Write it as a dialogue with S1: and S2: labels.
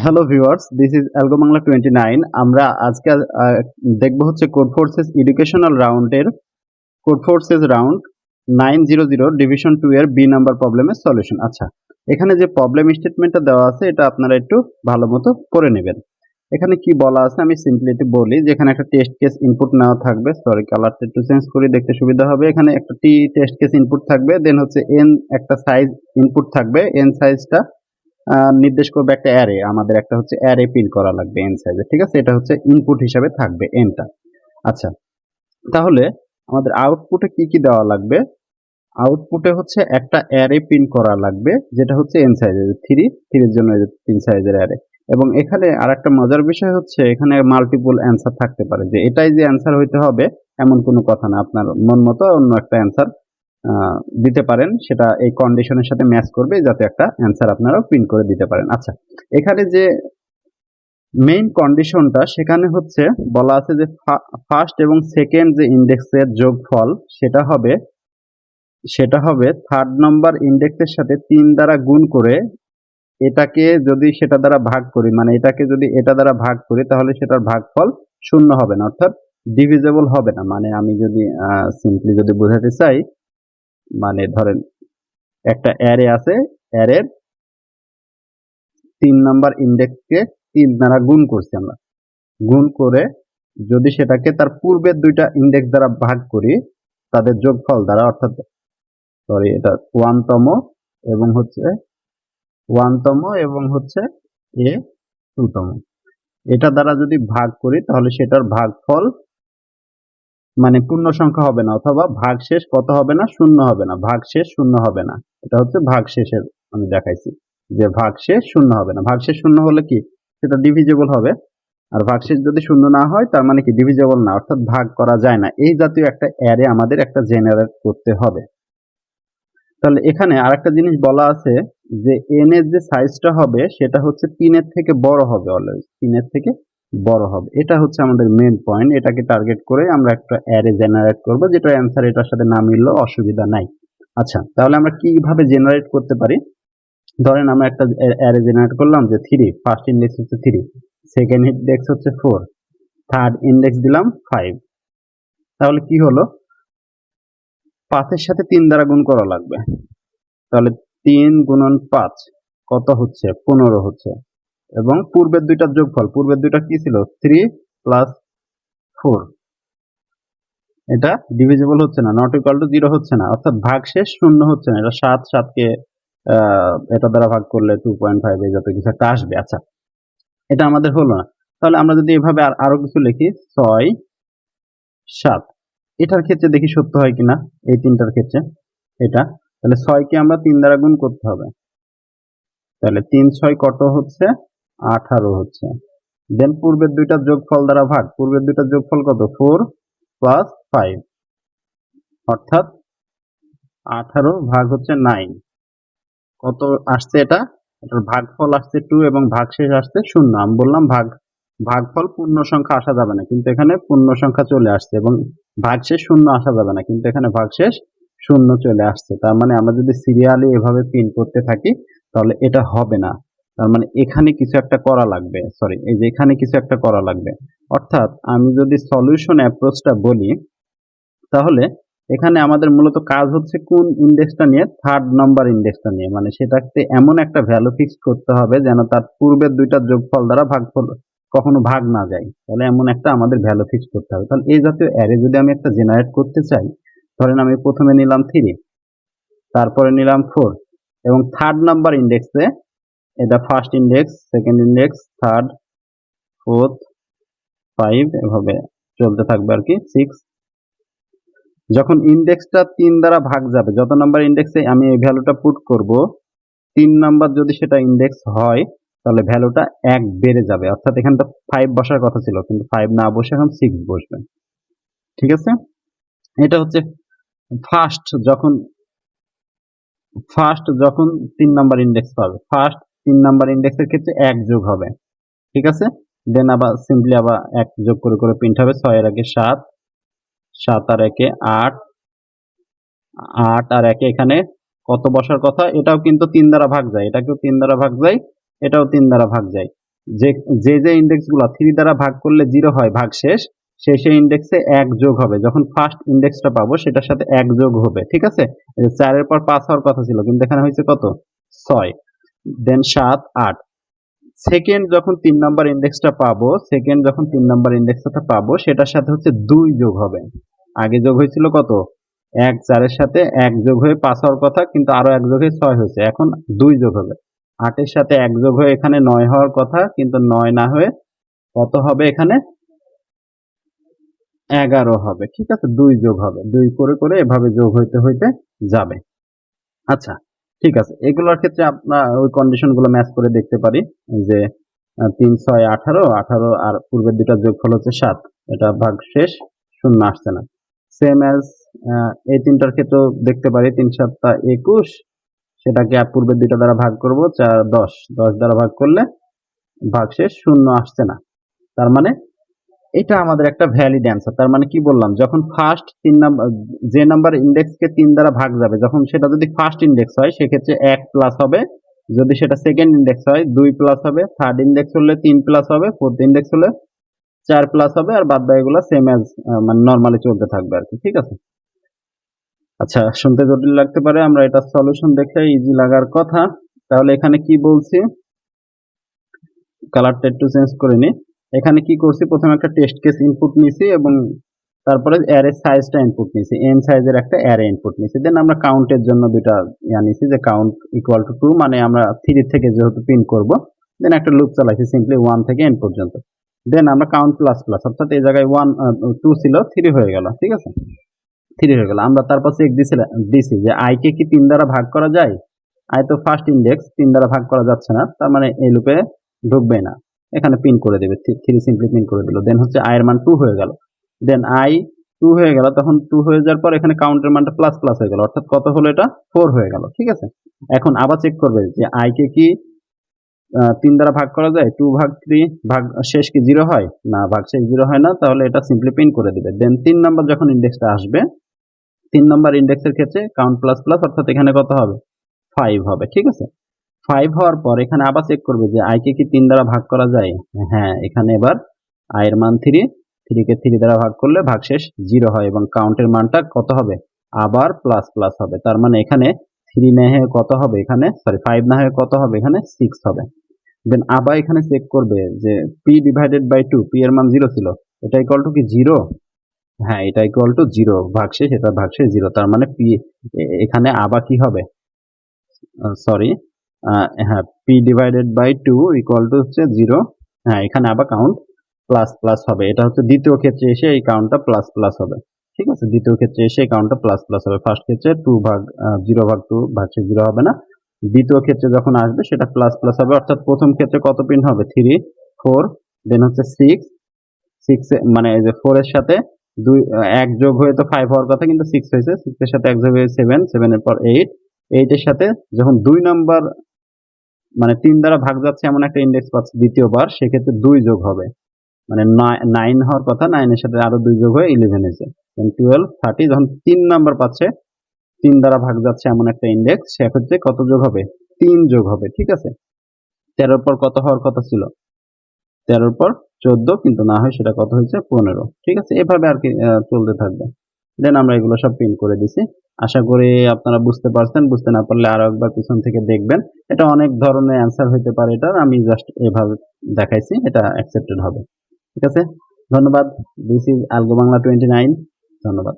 S1: Hello viewers, this is algo Bangla 29। আমরা আজকে দেখব হচ্ছে কোড ফোর্সেস এডুকেশনাল রাউন্ডের কোড ফোর্সেস রাউন্ড 900 ডিভিশন 2 এর বি নাম্বার প্রবলেমের সলিউশন। আচ্ছা, এখানে যে প্রবলেম স্টেটমেন্টটা দেওয়া আছে এটা আপনারা একটু ভালো মতো পড়ে নেবেন। এখানে কি বলা আছে আমি সিম্পলি একটু বলি, যেখানে একটা টেস্ট কেস ইনপুট নেওয়া থাকবে। সরি, কালারটা একটু চেঞ্জ করে দেখতে সুবিধা হবে। এখানে একটা টেস্ট কেস ইনপুট থাকবে, দেন হচ্ছে এন একটা সাইজ ইনপুট থাকবে। এন সাইজটা নির্দেশ করবে একটা অ্যারে, আমাদের একটা হচ্ছে অ্যারে প্রিন্ট করা লাগবে এন সাইজে, ঠিক আছে? এটা হচ্ছে ইনপুট হিসাবে থাকবে এনটা। আচ্ছা, তাহলে আমাদের আউটপুটে কি কি দেওয়া লাগবে? আউটপুটে হচ্ছে একটা অ্যারে প্রিন্ট করা লাগবে, যেটা হচ্ছে এন সাইজের থ্রির জন্য 3 সাইজের অ্যারে। এবং এখানে আরেকটা মজার বিষয় হচ্ছে, এখানে মাল্টিপল অ্যান্সার থাকতে পারে, যে এটাই যে অ্যান্সার হইতে হবে এমন কোনো কথা না। আপনার মন মতো অন্য একটা অ্যান্সার দিতে পারেন, সেটা এই কন্ডিশনের সাথে ম্যাচ করবে, যাতে একটা অ্যান্সার আপনারাও প্রিন্ট করে দিতে পারেন। আচ্ছা, এখানে যে মেইন কন্ডিশনটা সেখানে হচ্ছে বলা আছে যে ফার্স্ট এবং সেকেন্ড যে ইন্ডেক্সের যোগফল সেটা হবে থার্ড নাম্বার ইন্ডেক্সের সাথে 3 দ্বারা গুণ করে এটাকে যদি সেটা দ্বারা ভাগ করি, মানে এটাকে যদি এটা দ্বারা ভাগ করি, তাহলে সেটার ভাগফল শূন্য হবে না, অর্থাৎ ডিভিজেবল হবে না। মানে আমি যদি সিম্পলি যদি বোঝাতে চাই, মানে ধরেন একটা অ্যারে আছে, অ্যারের 3 নাম্বার ইন্ডেক্সকে 3 দ্বারা গুণ করছি আমরা। গুণ করে যদি সেটাকে তার পূর্বের দুইটা ইন্ডেক্স দ্বারা ভাগ করি, তাদের যোগফল দ্বারা, অর্থাৎ সরি এটা 1তম এবং হচ্ছে 1তম এবং হচ্ছে এ 2তম, এটা দ্বারা যদি ভাগ করি, তাহলে সেটার ভাগফল মানে পূর্ণ সংখ্যা হবে না, অথবা ভাগশেষ কত হবে না? শূন্য হবে না, ভাগশেষ শূন্য হবে না। এটা হচ্ছে ভাগশেষের আমি দেখাইছি যে ভাগশেষ শূন্য হবে না। ভাগশেষ শূন্য হলে কি সেটা ডিভিজেবল হবে, আর ভাগশেষ যদি শূন্য না হয় তার মানে কি ডিভিজেবল না, অর্থাৎ ভাগ করা যায় না। এই জাতীয় একটা অ্যারে আমাদের একটা জেনারেট করতে হবে। তাহলে এখানে আরেকটা জিনিস বলা আছে যে এন এর যে সাইজটা হবে সেটা হচ্ছে 3-এর থেকে বড় হবে, অলওয়েজ 3-এর থেকে বড় হবে। এটা হচ্ছে আমাদের মেইন পয়েন্ট। এটাকে টার্গেট করে আমরা একটা অ্যারে জেনারেট করব, যেটা অ্যান্সার এটার সাথে না মিললেও অসুবিধা নাই। আচ্ছা, তাহলে আমরা কিভাবে জেনারেট করতে পারি? ধরেন আমরা একটা অ্যারে জেনারেট করলাম যে 3, ফার্স্ট ইন্ডেক্স হচ্ছে 3, সেকেন্ড ইন্ডেক্স হচ্ছে 4, থার্ড ইন্ডেক্স দিলাম 5। তাহলে কি হলো? 5-এর সাথে 3 দ্বারা গুণ করা লাগবে। তাহলে 3 গুণন 5 কত হচ্ছে? 15 হচ্ছে। এবং পূর্বের দুইটার যোগফল, পূর্বের দুইটা কি ছিল? 3 প্লাস 4। এটা ডিভিজিবল হচ্ছে না, নট ইকুয়াল টু 0 হচ্ছে না, অর্থাৎ ভাগশেষ শূন্য হচ্ছে না। এটা 7কে এটা দ্বারা ভাগ করলে 2.5 এই যত কিছু একটা আসবে। আচ্ছা, এটা আমাদের হলো না। তাহলে আমরা যদি এভাবে আরো কিছু লিখি, 6 7, এটার ক্ষেত্রে দেখি সত্য হয় কিনা, এই তিনটার ক্ষেত্রে এটা। তাহলে 6কে আমরা 3 দ্বারা গুণ করতে হবে, তাহলে 3 6 কত হচ্ছে? 18 হচ্ছে। দেন পূর্বের দুইটার যোগফল দ্বারা ভাগ, পূর্বের দুইটার যোগফল কত? 4 প্লাস 5, অর্থাৎ 18 ভাগ হচ্ছে 9, কত আসছে? এটা এটার ভাগফল আসছে 2 এবং ভাগশেষ আসছে 0। আমি বললাম ভাগফল পূর্ণ সংখ্যা আসা যাবে না, কিন্তু এখানে পূর্ণ সংখ্যা চলে আসছে, এবং ভাগশেষ 0 আসা যাবে না, কিন্তু এখানে ভাগশেষ 0 চলে আসছে। তার মানে আমরা যদি সিরিয়ালি এভাবে প্রিন্ট করতে থাকি তাহলে এটা হবে না। তার মানে এখানে কিছু একটা করা লাগবে, সরি এই যে এখানে কিছু একটা করা লাগবে। অর্থাৎ আমি যদি সলিউশন অ্যাপ্রোচটা বলি, তাহলে এখানে আমাদের মূলত কাজ হচ্ছে কোন ইন্ডেক্সটা নিয়ে? থার্ড নাম্বার ইন্ডেক্সটা নিয়ে। মানে সেটাতে এমন একটা ভ্যালু ফিক্স করতে হবে যেন তার পূর্বের দুইটার যোগফল দ্বারা ভাগফল কখনো ভাগ না যায়। তাহলে এমন একটা আমাদের ভ্যালু ফিক্স করতে হবে। তাহলে এই জাতীয় অ্যারে যদি আমি একটা জেনারেট করতে চাই, ধরেন আমি প্রথমে নিলাম 3, তারপরে নিলাম 4, এবং থার্ড নাম্বার ইন্ডেক্সে এটা first index, second index, third, fourth, 5 এভাবে চলতে থাকবে আর কি, 6। যখন ইন্ডেক্সটা 3 দ্বারা ভাগ যাবে, যত নাম্বার ইন্ডেক্সে আমি এই ভ্যালুটা পুট করব, 3 নাম্বার যদি সেটা ইন্ডেক্স হয়, তাহলে ভ্যালুটা 1 বেড়ে যাবে। অর্থাৎ এখানে তো 5 বসার কথা ছিল, কিন্তু 5 না বসে এখন 6 বসবে। ঠিক আছে? এটা হচ্ছে ফার্স্ট যখন 3 নাম্বার ইন্ডেক্স পাবে, ফার্স্ট 3 নাম্বার ইন্ডেক্সের ক্ষেত্রে 1 যোগ হবে। ঠিক আছে? দেন আবার সিম্পলি আবার 1 যোগ করে করে প্রিন্ট হবে। 6 এর আগে 7, 7 আর 1 8, 8 আর 1 এখানে কত বসার কথা? এটাও কিন্তু 3 দ্বারা ভাগ যায়, এটাকেও 3 দ্বারা ভাগ যায়, এটাও 3 দ্বারা ভাগ যায়। যে যে যে ইন্ডেক্সগুলো 3 দ্বারা ভাগ করলে 0 হয় ভাগশেষ, সেই ইন্ডেক্সে 1 যোগ হবে। যখন ফার্স্ট ইন্ডেক্সটা পাবো সেটার সাথে 1 যোগ হবে, ঠিক আছে? 4 এর পর 5 হওয়ার কথা ছিল, কিন্তু এখানে হয়েছে কত? 6। দেন 7, 8। সেকেন্ড যখন 3 নাম্বার ইন্ডেক্সটা পাবো, সেটার সাথে হচ্ছে 2 যোগ হবে। আগে যোগ হয়েছিল কত? 1 4 এর সাথে 1 যোগ হয়ে 5 হওয়ার কথা, কিন্তু আরো 1 যোগ হয়ে 6 হয়েছে। এখন 2 যোগ হবে। 8 এর সাথে 1 যোগ হয়ে এখানে 9 হওয়ার কথা, কিন্তু 9 না হয়ে কত হবে এখানে? 11 হবে, ঠিক আছে? 2 যোগ হবে। 2 করে করে এভাবে যোগ হইতে হইতে যাবে। আচ্ছা, ঠিক আছে। এগুলোর ক্ষেত্রে আমরা ওই কন্ডিশনগুলো ম্যাচ করে দেখতে পারি যে 3 6 18, 18 আর পূর্বের দুটার যোগফল হচ্ছে 7। এটা ভাগশেষ 0 আসছে না। সেম অ্যাজ এই তিনটার ক্ষেত্রেও দেখতে পারি 3 7 21, সেটাকে পূর্বের দুইটা দ্বারা ভাগ করব, 4 10, 10 দ্বারা ভাগ করলে ভাগশেষ 0 আসছে না। তার মানে এটা আমাদের একটা ভ্যালিড অ্যান্সার। তার মানে কি বললাম, যখন ফার্স্ট 3 নাম্বার যে নাম্বার ইন্ডেক্সকে 3 দ্বারা ভাগ যাবে, যখন সেটা যদি ফার্স্ট ইন্ডেক্স হয় সেক্ষেত্রে 1 প্লাস হবে, যদি সেটা সেকেন্ড ইন্ডেক্স হয় 2 প্লাস হবে, থার্ড ইন্ডেক্স হলে 3 প্লাস হবে, ফোর্থ ইন্ডেক্স হলে 4 প্লাস হবে, আর বাদ বাকিগুলো সেম অ্যাজ মানে নরমালি চলতে থাকবে আর কি, ঠিক আছে? আচ্ছা, শুনতে জটিল লাগতে পারে, আমরা এটা সলিউশন দেখে ইজি লাগার কথা। তাহলে এখানে কি বলছি, কালারটা একটু চেঞ্জ করে নি। এখানে কি করছি, প্রথমে একটা টেস্ট কেস ইনপুট নিছি এবং তারপরে অ্যারে সাইজটা ইনপুট নিছি, n সাইজের একটা অ্যারে ইনপুট নিছি। দেন আমরা কাউন্টের জন্য দুইটা নিছি, যে কাউন্ট ইকুয়াল টু 2, মানে আমরা 3 থেকে যেহেতু প্রিন্ট করব, দেন একটা লুপ চালাইছি সিম্পলি 1 থেকে n পর্যন্ত। দেন আমরা কাউন্ট প্লাস প্লাস, অর্থাৎ এই জায়গায় 2 ছিল, 3 হয়ে গেল, ঠিক আছে? 3 হয়ে গেল। আমরা তারপর চেক দিছি যে i কে কি 3 দ্বারা ভাগ করা যায়? i তো ফার্স্ট ইন্ডেক্স, 3 দ্বারা ভাগ করা যাচ্ছে না, তার মানে এই লুপে ঢুকবে না, এখানে প্রিন্ট করে দেবে, 3 সিম্পলি প্রিন্ট করে দিল। দেন হচ্ছে i এর মান 2 হয়ে গেল। দেন i 2 হয়ে গেল, তখন 2 হয়ে যাওয়ার পর এখানে কাউন্টের মানটা প্লাস প্লাস হয়ে গেল, অর্থাৎ কত হলো? এটা 4 হয়ে গেল, ঠিক আছে? এখন আবার চেক করবে যে i কে কি 3 দ্বারা ভাগ করা যায়? 2 ভাগ 3 ভাগ শেষ কি 0 হয় না? ভাগ শেষ 0 হয় না, তাহলে এটা সিম্পলি প্রিন্ট করে দিবে। দেন 3 নাম্বার যখন ইন্ডেক্সটা আসবে, 3 নাম্বার ইন্ডেক্সের ক্ষেত্রে কাউন্ট প্লাস প্লাস, অর্থাৎ এখানে কত হবে? 5 হবে, ঠিক আছে? 5 হওয়ার পর এখানে আবার চেক করবে যে i কে কি 3 দ্বারা ভাগ করা যায়? হ্যাঁ, এখানে এবার i এর মান 3, 3 কে 3 দ্বারা ভাগ করলে ভাগশেষ 0 হয় এবং কাউন্টের মানটা কত হবে? আবার প্লাস প্লাস হবে। তার মানে এখানে 3 না হয়ে কত হবে? এখানে 5 না হয়ে কত হবে? এখানে 6 হবে। দেন আবার এখানে চেক করবে যে p ডিভাইডেড বাই 2, p এর মান 0 ছিল, এটা ইকুয়াল টু কি 0? হ্যাঁ, এটা ইকুয়াল টু 0, ভাগশেষ, এটা ভাগশেষ 0, তার মানে p এখানে আবার কি হবে? সরি, হ্যাঁ, p divided by 2 equal to হচ্ছে 0। হ্যাঁ, এখানে আবার কাউন্ট প্লাস প্লাস হবে। এটা হচ্ছে দ্বিতীয় ক্ষেত্রে এসে এই কাউন্টটা প্লাস প্লাস হবে, ঠিক আছে? দ্বিতীয় ক্ষেত্রে এসে এই কাউন্টটা প্লাস প্লাস হবে। ফার্স্ট ক্ষেত্রে 0 ভাগ 2 ভাগশেষ 0 হবে না। দ্বিতীয় ক্ষেত্রে যখন আসবে সেটা প্লাস প্লাস হবে, অর্থাৎ প্রথম ক্ষেত্রে কত প্রিন্ট হবে? 3 4, দেন হচ্ছে 6 মানে এই যে 4 এর সাথে 1 যোগ হয়ে তো 5 হওয়ার কথা, কিন্তু 6 হয়েছে। 6 এর সাথে 1 যোগ হয়ে 7, 7 এর পর 8, 8 এর সাথে যখন 2 নাম্বার মানে 3 দ্বারা ভাগ যাচ্ছে এমন একটা ইন্ডেক্স পাচ্ছি দ্বিতীয়বার, সেক্ষেত্রে 2 যোগ হবে, মানে 9 হওয়ার কথা, 9 এর সাথে আরো 2 যোগ হয়ে 11 হয়েছে। দেন 12 30, যখন 3 নাম্বার পাচ্ছে 3 দ্বারা ভাগ যাচ্ছে এমন একটা ইন্ডেক্স, সেক্ষেত্রে কত যোগ হবে? 3 যোগ হবে, ঠিক আছে? 13 পর কত হওয়ার কথা ছিল? 13 পর 14, কিন্তু না হয় সেটা কত হয়েছে? 15, ঠিক আছে? এভাবে আর কি চলতে থাকবে। দেন আমরা এগুলো সব প্রিন্ট করে দিছি। আশা করি আপনারা বুঝতে পারছেন। বুঝতে না পারলে আরো একবার পিছন থেকে দেখবেন। এটা অনেক ধরনের অ্যান্সার হইতে পারে, এটার আমি জাস্ট এভাবে দেখাইছি, এটা অ্যাকসেপ্টেড হবে, ঠিক আছে? ধন্যবাদ। This is algo Bangla 29। ধন্যবাদ।